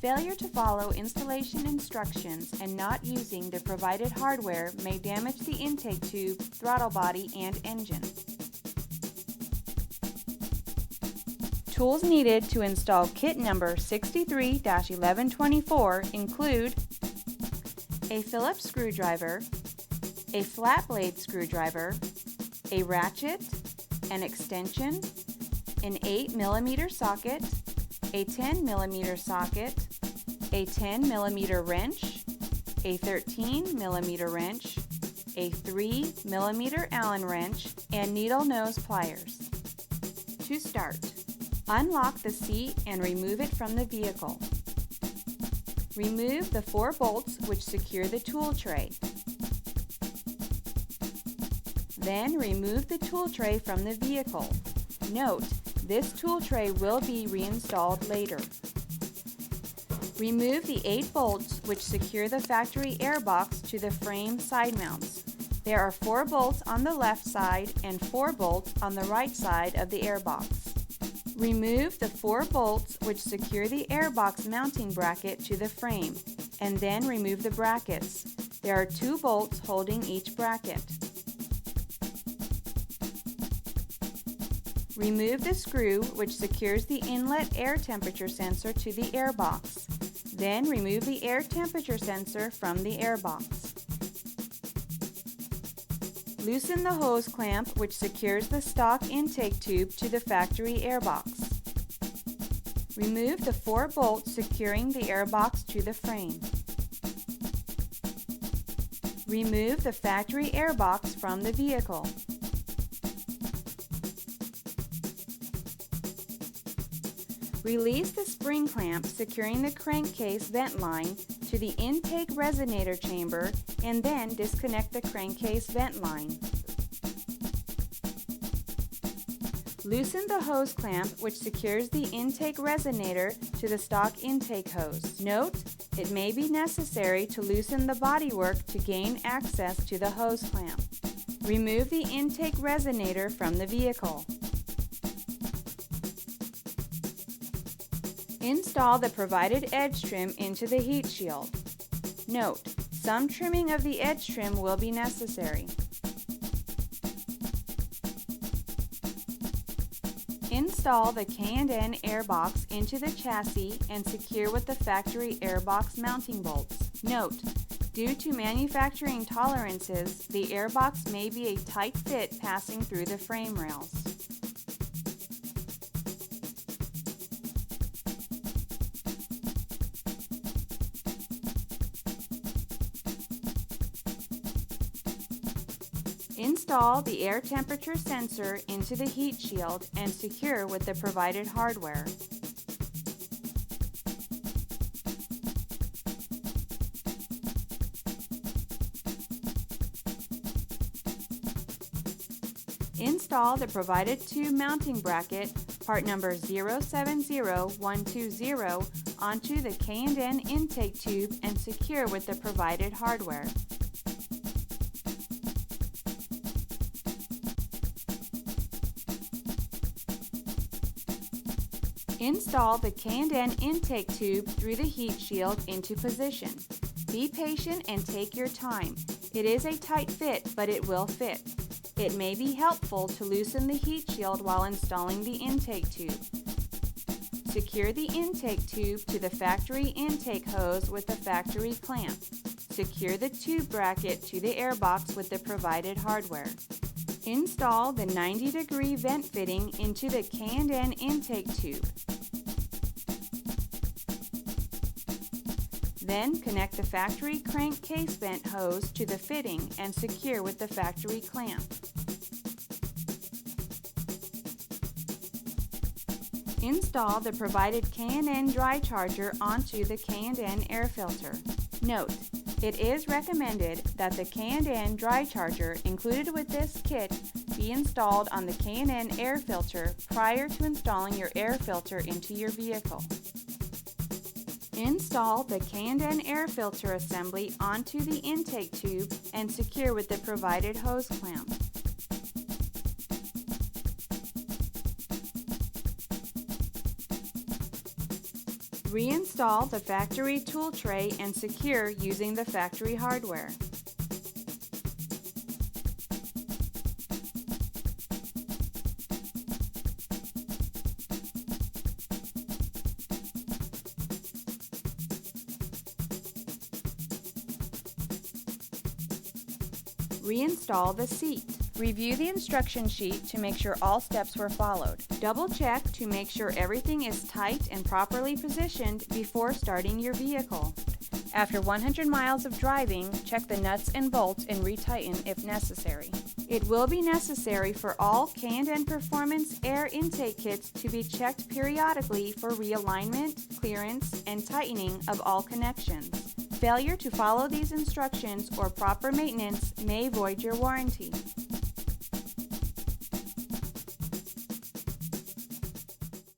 Failure to follow installation instructions and not using the provided hardware may damage the intake tube, throttle body, and engine. Tools needed to install kit number 63-1124 include a Phillips screwdriver, a flat blade screwdriver, a ratchet, an extension, an 8mm socket, a 10mm socket, a 10mm wrench, a 13mm wrench, a 3mm Allen wrench, and needle nose pliers. To start, unlock the seat and remove it from the vehicle. Remove the 4 bolts which secure the tool tray. Then remove the tool tray from the vehicle. Note, this tool tray will be reinstalled later. Remove the 8 bolts which secure the factory airbox to the frame side mounts. There are 4 bolts on the left side and 4 bolts on the right side of the airbox. Remove the 4 bolts which secure the airbox mounting bracket to the frame, and then remove the brackets. There are 2 bolts holding each bracket. Remove the screw which secures the inlet air temperature sensor to the airbox. Then remove the air temperature sensor from the airbox. Loosen the hose clamp which secures the stock intake tube to the factory airbox. Remove the 4 bolts securing the airbox to the frame. Remove the factory airbox from the vehicle. Release the spring clamp securing the crankcase vent line to the intake resonator chamber and then disconnect the crankcase vent line. Loosen the hose clamp which secures the intake resonator to the stock intake hose. Note, it may be necessary to loosen the bodywork to gain access to the hose clamp. Remove the intake resonator from the vehicle. Install the provided edge trim into the heat shield. Note, some trimming of the edge trim will be necessary. Install the K&N airbox into the chassis and secure with the factory airbox mounting bolts. Note, due to manufacturing tolerances, the airbox may be a tight fit passing through the frame rails. Install the air temperature sensor into the heat shield and secure with the provided hardware. Install the provided tube mounting bracket, part number 070120, onto the K&N intake tube and secure with the provided hardware. Install the K&N intake tube through the heat shield into position. Be patient and take your time. It is a tight fit, but it will fit. It may be helpful to loosen the heat shield while installing the intake tube. Secure the intake tube to the factory intake hose with the factory clamp. Secure the tube bracket to the airbox with the provided hardware. Install the 90-degree vent fitting into the K&N intake tube. Then connect the factory crankcase vent hose to the fitting and secure with the factory clamp. Install the provided K&N dry charger onto the K&N air filter. Note, it is recommended that the K&N dry charger included with this kit be installed on the K&N air filter prior to installing your air filter into your vehicle. Install the K&N air filter assembly onto the intake tube and secure with the provided hose clamp. Reinstall the factory tool tray and secure using the factory hardware. Reinstall the seat. Review the instruction sheet to make sure all steps were followed. Double check to make sure everything is tight and properly positioned before starting your vehicle. After 100 miles of driving, check the nuts and bolts and retighten if necessary. It will be necessary for all K&N Performance air intake kits to be checked periodically for realignment, clearance, and tightening of all connections. Failure to follow these instructions or proper maintenance may void your warranty.